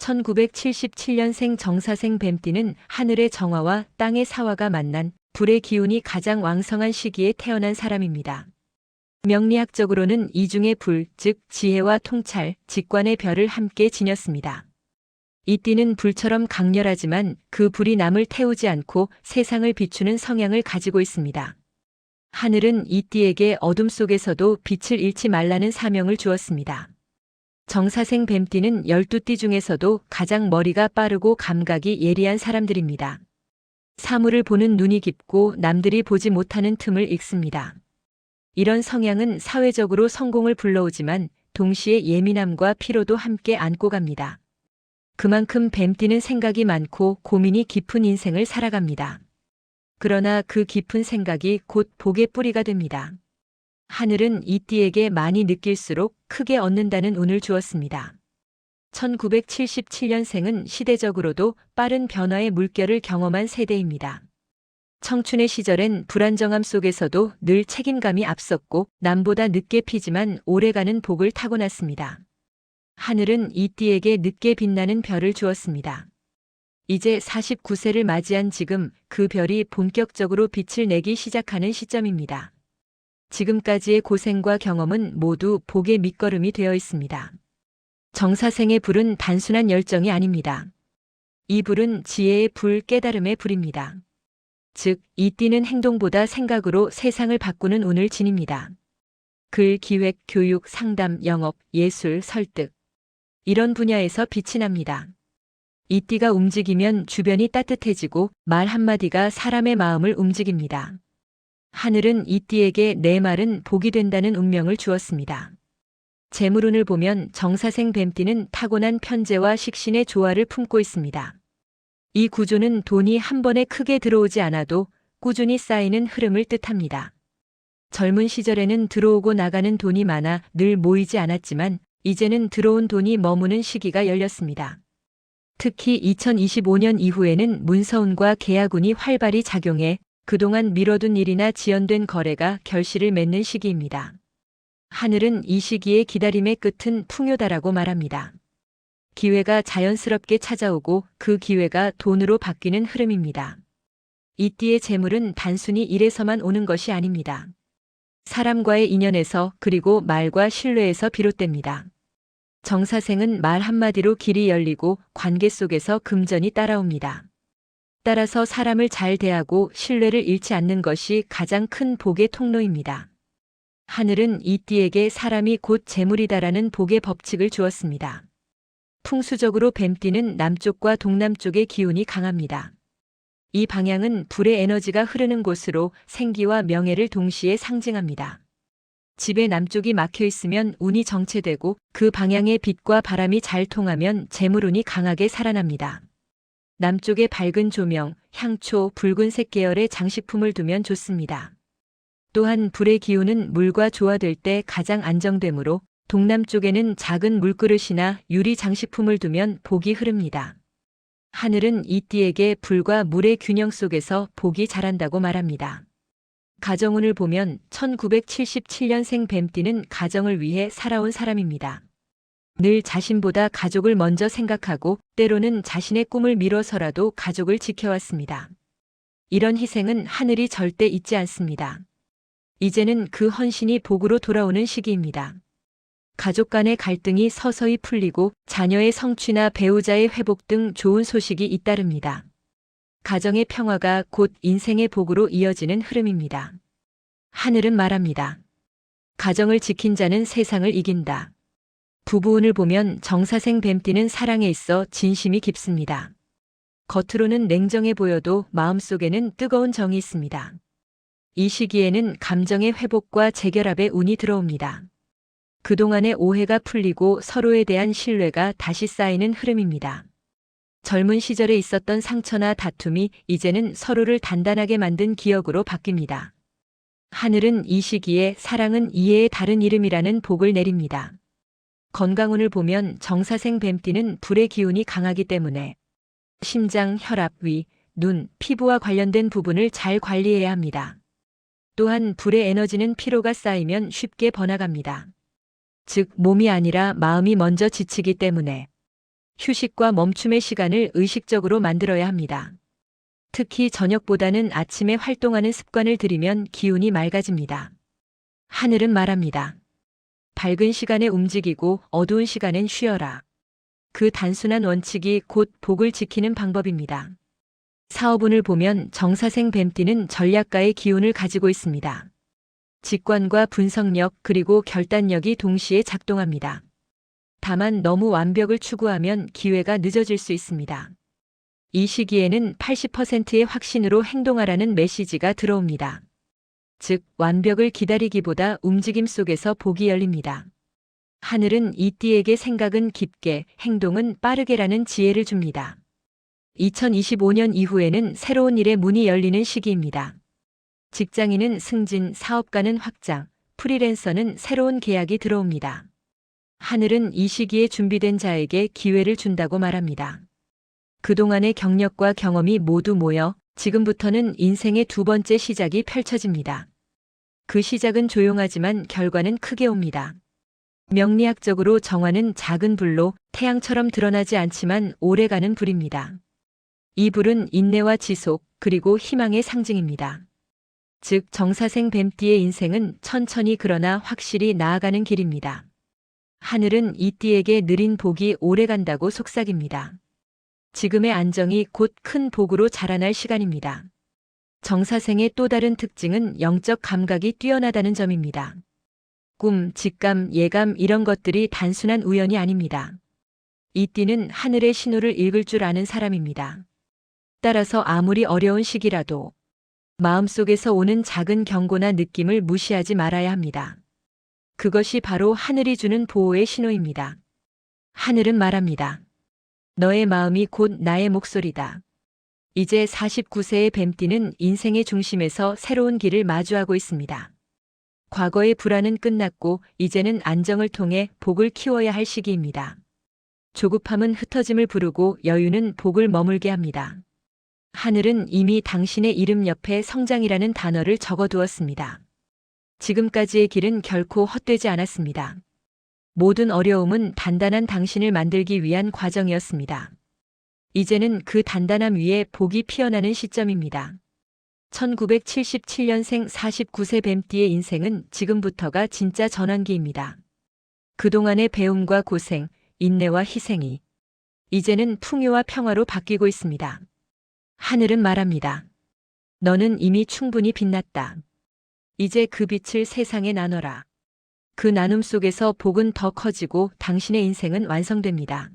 1977년생 정사생 뱀띠는 하늘의 정화와 땅의 사화가 만난 불의 기운이 가장 왕성한 시기에 태어난 사람입니다. 명리학적으로는 이중의 불, 즉 지혜와 통찰, 직관의 별을 함께 지녔습니다. 이 띠는 불처럼 강렬하지만 그 불이 남을 태우지 않고 세상을 비추는 성향을 가지고 있습니다. 하늘은 이 띠에게 어둠 속에서도 빛을 잃지 말라는 사명을 주었습니다. 정사생 뱀띠는 12띠 중에서도 가장 머리가 빠르고 감각이 예리한 사람들입니다. 사물을 보는 눈이 깊고 남들이 보지 못하는 틈을 읽습니다. 이런 성향은 사회적으로 성공을 불러오지만 동시에 예민함과 피로도 함께 안고 갑니다. 그만큼 뱀띠는 생각이 많고 고민이 깊은 인생을 살아갑니다. 그러나 그 깊은 생각이 곧 복의 뿌리가 됩니다. 하늘은 이 띠에게 많이 느낄수록 크게 얻는다는 운을 주었습니다. 1977년생은 시대적으로도 빠른 변화의 물결을 경험한 세대입니다. 청춘의 시절엔 불안정함 속에서도 늘 책임감이 앞섰고 남보다 늦게 피지만 오래가는 복을 타고났습니다. 하늘은 이 띠에게 늦게 빛나는 별을 주었습니다. 이제 49세를 맞이한 지금 그 별이 본격적으로 빛을 내기 시작하는 시점입니다. 지금까지의 고생과 경험은 모두 복의 밑거름이 되어 있습니다. 정사생의 불은 단순한 열정이 아닙니다. 이 불은 지혜의 불, 깨달음의 불입니다. 즉, 이 띠는 행동보다 생각으로 세상을 바꾸는 운을 지닙니다. 글, 기획, 교육, 상담, 영업, 예술, 설득. 이런 분야에서 빛이 납니다. 이 띠가 움직이면 주변이 따뜻해지고 말 한마디가 사람의 마음을 움직입니다. 하늘은 이 띠에게 내 말은 복이 된다는 운명을 주었습니다. 재물운을 보면 정사생 뱀띠는 타고난 편재와 식신의 조화를 품고 있습니다. 이 구조는 돈이 한 번에 크게 들어오지 않아도 꾸준히 쌓이는 흐름을 뜻합니다. 젊은 시절에는 들어오고 나가는 돈이 많아 늘 모이지 않았지만 이제는 들어온 돈이 머무는 시기가 열렸습니다. 특히 2025년 이후에는 문서운과 계약운이 활발히 작용해 그동안 미뤄둔 일이나 지연된 거래가 결실을 맺는 시기입니다. 하늘은 이 시기의 기다림의 끝은 풍요다라고 말합니다. 기회가 자연스럽게 찾아오고 그 기회가 돈으로 바뀌는 흐름입니다. 이 띠의 재물은 단순히 일에서만 오는 것이 아닙니다. 사람과의 인연에서 그리고 말과 신뢰에서 비롯됩니다. 정사생은 말 한마디로 길이 열리고 관계 속에서 금전이 따라옵니다. 따라서 사람을 잘 대하고 신뢰를 잃지 않는 것이 가장 큰 복의 통로입니다. 하늘은 이 띠에게 사람이 곧 재물이다라는 복의 법칙을 주었습니다. 풍수적으로 뱀띠는 남쪽과 동남쪽의 기운이 강합니다. 이 방향은 불의 에너지가 흐르는 곳으로 생기와 명예를 동시에 상징합니다. 집의 남쪽이 막혀 있으면 운이 정체되고 그 방향의 빛과 바람이 잘 통하면 재물운이 강하게 살아납니다. 남쪽에 밝은 조명, 향초, 붉은색 계열의 장식품을 두면 좋습니다. 또한 불의 기운은 물과 조화될 때 가장 안정되므로 동남쪽에는 작은 물그릇이나 유리 장식품을 두면 복이 흐릅니다. 하늘은 이 띠에게 불과 물의 균형 속에서 복이 자란다고 말합니다. 가정운을 보면 1977년생 뱀띠는 가정을 위해 살아온 사람입니다. 늘 자신보다 가족을 먼저 생각하고 때로는 자신의 꿈을 미뤄서라도 가족을 지켜왔습니다. 이런 희생은 하늘이 절대 잊지 않습니다. 이제는 그 헌신이 복으로 돌아오는 시기입니다. 가족 간의 갈등이 서서히 풀리고 자녀의 성취나 배우자의 회복 등 좋은 소식이 잇따릅니다. 가정의 평화가 곧 인생의 복으로 이어지는 흐름입니다. 하늘은 말합니다. 가정을 지킨 자는 세상을 이긴다. 부부운을 보면 정사생 뱀띠는 사랑에 있어 진심이 깊습니다. 겉으로는 냉정해 보여도 마음속에는 뜨거운 정이 있습니다. 이 시기에는 감정의 회복과 재결합의 운이 들어옵니다. 그동안의 오해가 풀리고 서로에 대한 신뢰가 다시 쌓이는 흐름입니다. 젊은 시절에 있었던 상처나 다툼이 이제는 서로를 단단하게 만든 기억으로 바뀝니다. 하늘은 이 시기에 사랑은 이해의 다른 이름이라는 복을 내립니다. 건강운을 보면 정사생 뱀띠는 불의 기운이 강하기 때문에 심장, 혈압, 위, 눈, 피부와 관련된 부분을 잘 관리해야 합니다. 또한 불의 에너지는 피로가 쌓이면 쉽게 번화갑니다. 즉 몸이 아니라 마음이 먼저 지치기 때문에 휴식과 멈춤의 시간을 의식적으로 만들어야 합니다. 특히 저녁보다는 아침에 활동하는 습관을 들이면 기운이 맑아집니다. 하늘은 말합니다. 밝은 시간에 움직이고 어두운 시간엔 쉬어라. 그 단순한 원칙이 곧 복을 지키는 방법입니다. 사업운을 보면 정사생 뱀띠는 전략가의 기운을 가지고 있습니다. 직관과 분석력 그리고 결단력이 동시에 작동합니다. 다만 너무 완벽을 추구하면 기회가 늦어질 수 있습니다. 이 시기에는 80%의 확신으로 행동하라는 메시지가 들어옵니다. 즉, 완벽을 기다리기보다 움직임 속에서 복이 열립니다. 하늘은 이 띠에게 생각은 깊게, 행동은 빠르게라는 지혜를 줍니다. 2025년 이후에는 새로운 일의 문이 열리는 시기입니다. 직장인은 승진, 사업가는 확장, 프리랜서는 새로운 계약이 들어옵니다. 하늘은 이 시기에 준비된 자에게 기회를 준다고 말합니다. 그동안의 경력과 경험이 모두 모여 지금부터는 인생의 두 번째 시작이 펼쳐집니다. 그 시작은 조용하지만 결과는 크게 옵니다. 명리학적으로 정화는 작은 불로 태양처럼 드러나지 않지만 오래가는 불입니다. 이 불은 인내와 지속, 그리고 희망의 상징입니다. 즉, 정사생 뱀띠의 인생은 천천히 그러나 확실히 나아가는 길입니다. 하늘은 이 띠에게 느린 복이 오래간다고 속삭입니다. 지금의 안정이 곧 큰 복으로 자라날 시간입니다. 정사생의 또 다른 특징은 영적 감각이 뛰어나다는 점입니다. 꿈, 직감, 예감 이런 것들이 단순한 우연이 아닙니다. 이 띠는 하늘의 신호를 읽을 줄 아는 사람입니다. 따라서 아무리 어려운 시기라도 마음속에서 오는 작은 경고나 느낌을 무시하지 말아야 합니다. 그것이 바로 하늘이 주는 보호의 신호입니다. 하늘은 말합니다. 너의 마음이 곧 나의 목소리다. 이제 49세의 뱀띠는 인생의 중심에서 새로운 길을 마주하고 있습니다. 과거의 불안은 끝났고 이제는 안정을 통해 복을 키워야 할 시기입니다. 조급함은 흩어짐을 부르고 여유는 복을 머물게 합니다. 하늘은 이미 당신의 이름 옆에 성장이라는 단어를 적어두었습니다. 지금까지의 길은 결코 헛되지 않았습니다. 모든 어려움은 단단한 당신을 만들기 위한 과정이었습니다. 이제는 그 단단함 위에 복이 피어나는 시점입니다. 1977년생 49세 뱀띠의 인생은 지금부터가 진짜 전환기입니다. 그동안의 배움과 고생, 인내와 희생이 이제는 풍요와 평화로 바뀌고 있습니다. 하늘은 말합니다. 너는 이미 충분히 빛났다. 이제 그 빛을 세상에 나눠라. 그 나눔 속에서 복은 더 커지고 당신의 인생은 완성됩니다.